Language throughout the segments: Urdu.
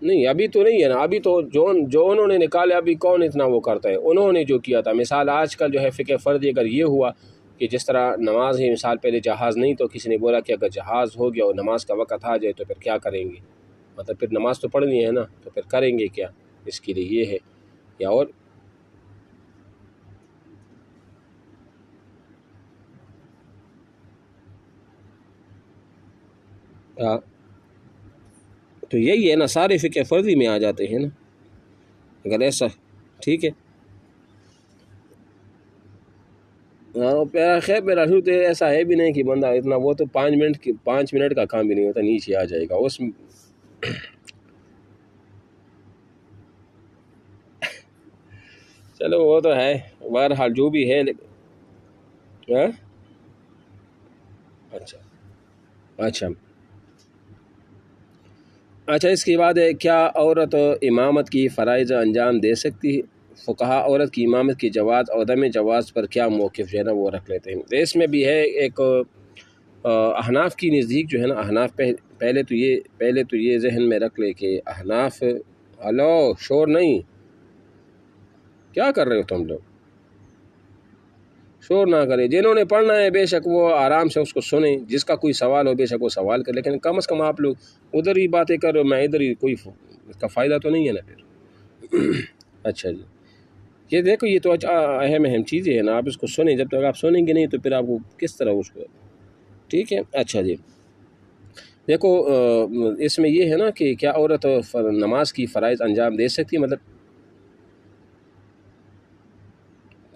نہیں ابھی تو نہیں ہے نا، ابھی تو جو انہوں نے نکالے ابھی کون اتنا وہ کرتا ہے، انہوں نے جو کیا تھا۔ مثال آج کل جو ہے فقہ فردی اگر یہ ہوا کہ جس طرح نماز ہے، مثال پہلے جہاز نہیں تو کسی نے بولا کہ اگر جہاز ہو گیا اور نماز کا وقت آ جائے تو پھر کیا کریں گے، مطلب پھر نماز تو پڑھنی ہے نا، تو پھر کریں گے کیا، اس کے لیے یہ ہے یا اور تو یہی ہے نا، سارے فقہ فرضی میں آ جاتے ہیں نا اگر ایسا، ٹھیک ہے۔ خیر میرا شروع تو ایسا ہے بھی نہیں کہ بندہ اتنا، وہ تو 5 منٹ کا کام بھی نہیں ہوتا، نیچے آ جائے گا اس میں۔ چلو وہ تو ہے، بہرحال جو بھی ہے ہاں؟ اچھا اچھا اچھا، اس کے بعد ہے کیا عورت امامت کی فرائض انجام دے سکتی ہے؟ فقہا عورت کی امامت کی جواز اور عدم جواز پر کیا موقف جو ہے نا وہ رکھ لیتے ہیں۔ تو اس میں بھی ہے ایک احناف کی نزدیک جو ہے نا، احناف پہلے تو یہ ذہن میں رکھ لے کہ احناف، ہلو شور نہیں، کیا کر رہے ہو تم لوگ، شور نہ کریں، جنہوں نے پڑھنا ہے بے شک وہ آرام سے اس کو سنیں، جس کا کوئی سوال ہو بے شک وہ سوال کر، لیکن کم از کم آپ لوگ ادھر ہی باتیں کر رہے ہو، میں ادھر ہی، کوئی اس کا فائدہ تو نہیں ہے نا پھر۔ اچھا جی، یہ دیکھو یہ تو اہم چیزیں ہیں نا، آپ اس کو سنیں، جب تک آپ سنیں گے نہیں تو پھر آپ کو کس طرح اس کو، ٹھیک ہے۔ اچھا جی، دیکھو اس میں یہ ہے نا کہ کیا عورت نماز کی فرائض انجام دے سکتی ہے، مطلب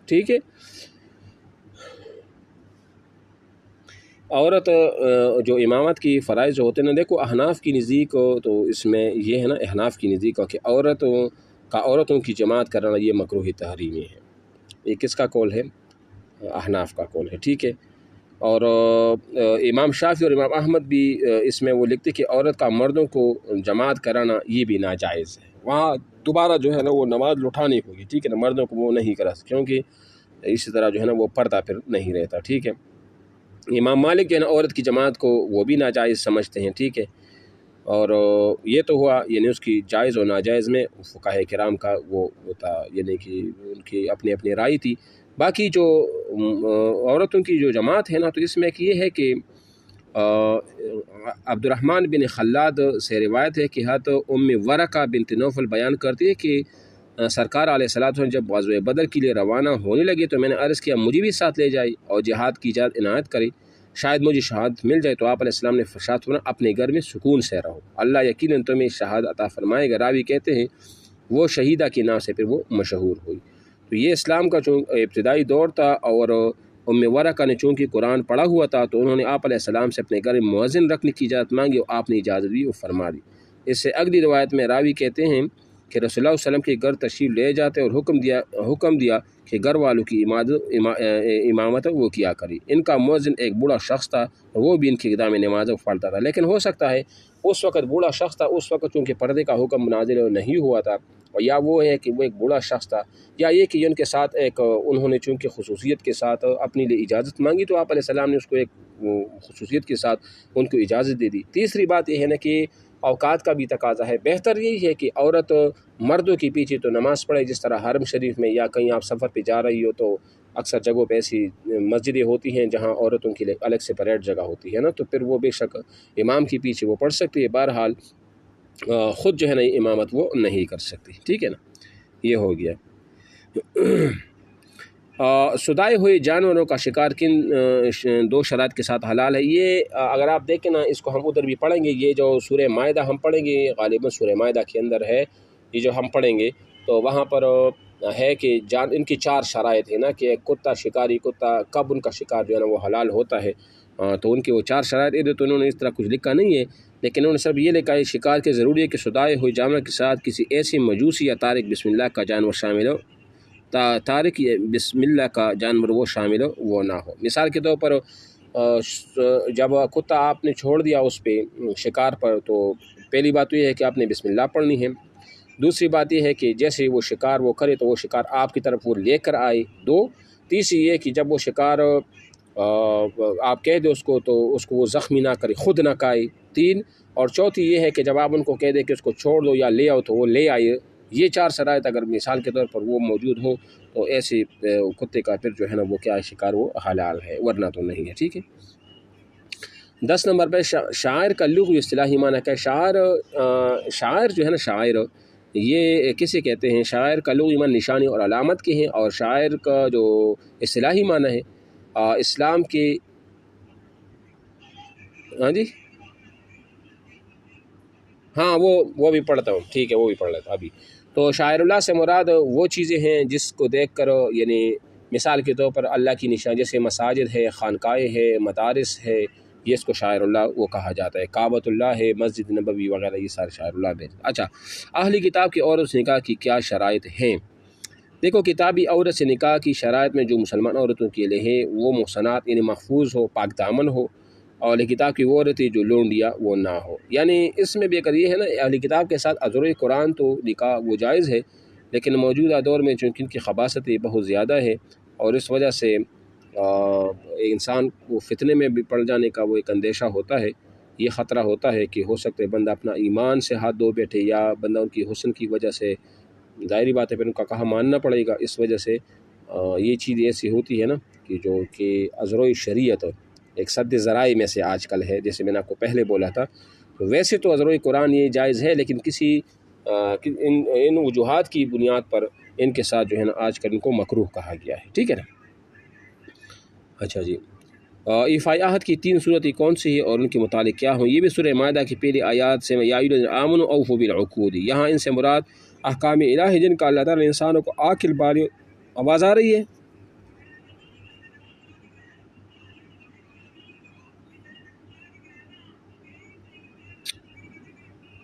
ٹھیک ہے، عورت جو امامت کی فرائض جو ہوتے ہیں نا، دیکھو احناف کی نزدیک تو اس میں یہ ہے نا، احناف کی نزدیک کہ عورتوں کی جماعت کرنا یہ مکروہ تحریمی ہے، یہ کس کا قول ہے؟ احناف کا قول ہے، ٹھیک ہے۔ اور امام شافعی اور امام احمد بھی اس میں وہ لکھتے کہ عورت کا مردوں کو جماعت کرانا یہ بھی ناجائز ہے، وہاں دوبارہ جو ہے نا وہ نماز لٹھانی ہوگی، ٹھیک ہے نا، مردوں کو وہ نہیں کرا، کیونکہ اسی طرح جو ہے نا وہ پردہ پھر نہیں رہتا، ٹھیک ہے۔ امام مالک جو ہے نا عورت کی جماعت کو وہ بھی ناجائز سمجھتے ہیں، ٹھیک ہے۔ اور یہ تو ہوا یعنی اس کی جائز و ناجائز میں فقہاء کرام کا وہ ہوتا، یعنی کہ ان کی اپنی اپنی رائے تھی۔ باقی جو عورتوں کی جو جماعت ہے نا، تو اس میں ایک یہ ہے کہ عبد الرحمن بن خلاد سے روایت ہے کہ حضرت ام ورقہ بنت نوفل بیان کرتی ہے کہ سرکار علیہ الصلوۃ والسلام جب غزوہ بدر کے لیے روانہ ہونے لگے تو میں نے عرض کیا مجھے بھی ساتھ لے جائے اور جہاد کی اجازت عنایت کرے، شاید مجھے شہادت مل جائے۔ تو آپ علیہ السلام نے ارشاد فرمایا اپنے گھر میں سکون سے رہو، اللہ یقیناً تمہیں شہادت عطا فرمائے گا۔ راوی کہتے ہیں وہ شہیدہ کے نام سے پھر وہ مشہور ہوئی۔ تو یہ اسلام کا جو ابتدائی دور تھا، اور ام ورقہ نے چونکہ قرآن پڑھا ہوا تھا تو انہوں نے آپ علیہ السلام سے اپنے گھر میں مؤذن رکھنے کی اجازت مانگی اور آپ نے اجازت بھی فرما دی۔ اس سے اگلی روایت میں راوی کہتے ہیں کہ رسول اللہ صلی اللہ علیہ وسلم کے گھر تشریف لے جاتے اور حکم دیا کہ گھر والوں کی امامت وہ کیا کری۔ ان کا مؤذن ایک بوڑھا شخص تھا اور وہ بھی ان کی اقدام نماز پڑھتا تھا، لیکن ہو سکتا ہے اس وقت بوڑھا شخص تھا، اس وقت چونکہ پردے کا حکم نازل نہیں ہوا تھا، اور یا وہ ہے کہ وہ ایک بوڑھا شخص تھا، یا یہ کہ ان کے ساتھ ایک انہوں نے چونکہ خصوصیت کے ساتھ اپنے لیے اجازت مانگی تو آپ علیہ السلام نے اس کو ایک خصوصیت کے ساتھ ان کو اجازت دے دی۔ تیسری بات یہ ہے نا کہ اوقات کا بھی تقاضا ہے، بہتر یہی ہے کہ عورت مردوں کے پیچھے تو نماز پڑھے، جس طرح حرم شریف میں یا کہیں آپ سفر پہ جا رہی ہو تو اکثر جگہوں پہ ایسی مسجدیں ہوتی ہیں جہاں عورتوں کے لیے الگ سے پریڈ جگہ ہوتی ہے نا، تو پھر وہ بے شک امام کے پیچھے وہ پڑھ سکتی ہے، بہرحال خود جو ہے نا امامت وہ نہیں کر سکتی، ٹھیک ہے نا، یہ ہو گیا۔ سدائے ہوئے جانوروں کا شکار کن 2 شرائط کے ساتھ حلال ہے؟ یہ اگر آپ دیکھیں نا، اس کو ہم ادھر بھی پڑھیں گے، یہ جو سورہ مائدہ ہم پڑھیں گے، غالباً سورہ مائدہ کے اندر ہے یہ جو ہم پڑھیں گے، تو وہاں پر ہے کہ ان کی 4 شرائط ہے نا، کہ کتا شکاری کتا کب ان کا شکار جو ہے نا وہ حلال ہوتا ہے، تو ان کی وہ 4 شرائط ادھر تو انہوں نے اس طرح کچھ لکھا نہیں ہے، لیکن انہوں نے سب یہ لکھا ہے شکار کے ضروری ہے کہ سدائے ہوئے جانور کے ساتھ کسی ایسی مجوسی یا تارک بسم اللہ کا جانور شامل ہو، تارک بسم اللہ کا جانور وہ شامل ہو وہ نہ ہو۔ مثال کے طور پر جب کتا آپ نے چھوڑ دیا اس پہ شکار پر، تو پہلی بات تو یہ ہے کہ آپ نے بسم اللہ پڑھنی ہے، دوسری بات یہ ہے کہ جیسے وہ شکار وہ کرے تو وہ شکار آپ کی طرف وہ لے کر آئے، 2، تیسری یہ کہ جب وہ شکار آپ کہہ دیں اس کو تو اس کو وہ زخمی نہ کرے، خود نہ کھائے 3، اور چوتھی یہ ہے کہ جب آپ ان کو کہہ دیں کہ اس کو چھوڑ دو یا لے آؤ تو وہ لے آئے۔ یہ 4 شرائط اگر مثال کے طور پر وہ موجود ہوں تو ایسے کتے کا پھر جو ہے نا وہ کیا ہے، شکار وہ حلال ہے، ورنہ تو نہیں ہے، ٹھیک ہے۔ 10 نمبر پہ شاعر کا لغوی اصطلاحی معنی کیا ہے؟ شاعر جو ہے نا، شاعر یہ کسے کہتے ہیں؟ شاعر کا لغوی معنی نشانی اور علامت کے ہیں، اور شاعر کا جو اصطلاحی معنی ہے اسلام کے، ہاں جی ہاں وہ بھی پڑھتا ہوں، ٹھیک ہے، وہ بھی پڑھ لیتا ابھی۔ تو شاعر اللہ سے مراد وہ چیزیں ہیں جس کو دیکھ کر، یعنی مثال کے طور پر اللہ کی نشان، جیسے مساجد ہے، خانقاہیں ہے، مدارس ہے، یہ اس کو شاعر اللہ وہ کہا جاتا ہے، کعبۃ اللہ ہے، مسجد نبوی وغیرہ، یہ سارے شاعر اللہ بھی۔ اچھا، اہلی کتاب کی عورت سے نکاح کی کیا شرائط ہیں؟ دیکھو، کتابی عورت سے نکاح کی شرائط میں جو مسلمان عورتوں کے لیے ہے وہ محصنات یعنی محفوظ ہو، پاک دامن ہو، اور اہل کتاب کی وہ عورتیں جو لونڈیا وہ نہ ہو۔ یعنی اس میں بھی اگر یہ ہے نا، اہل کتاب کے ساتھ ازر قرآن تو نکاح وہ جائز ہے، لیکن موجودہ دور میں چونکہ ان کی خباثتیں بہت زیادہ ہے، اور اس وجہ سے انسان کو فتنے میں بھی پڑ جانے کا وہ ایک اندیشہ ہوتا ہے، یہ خطرہ ہوتا ہے کہ ہو سکتا ہے بندہ اپنا ایمان سے ہاتھ دھو بیٹھے، یا بندہ ان کی حسن کی وجہ سے، ظاہری بات ہے پھر ان کا کہا ماننا پڑے گا، اس وجہ سے یہ چیز ایسی ہوتی ہے نا جو کہ ازروئی شریعت ایک سد ذرائع میں سے آج کل ہے، جیسے میں نے آپ کو پہلے بولا تھا۔ تو ویسے تو ازروئی قرآن یہ جائز ہے، لیکن کسی ان وجوہات کی بنیاد پر ان کے ساتھ جو ہے نا آج کل ان کو مکروہ کہا گیا ہے، ٹھیک ہے نا۔ اچھا جی، ایفاء عہد کی 3 صورتیں کون سی ہیں اور ان کے متعلق کیا ہوں؟ یہ بھی سورہ مائدہ کی پہلی آیات سے، یا ایھا الذین آمنوا اوفوا بالعقود، یہاں ان سے مراد احکام الہی جن کا اللہ تعالیٰ نے انسانوں کو عاقل بالغ، آواز آ رہی ہے؟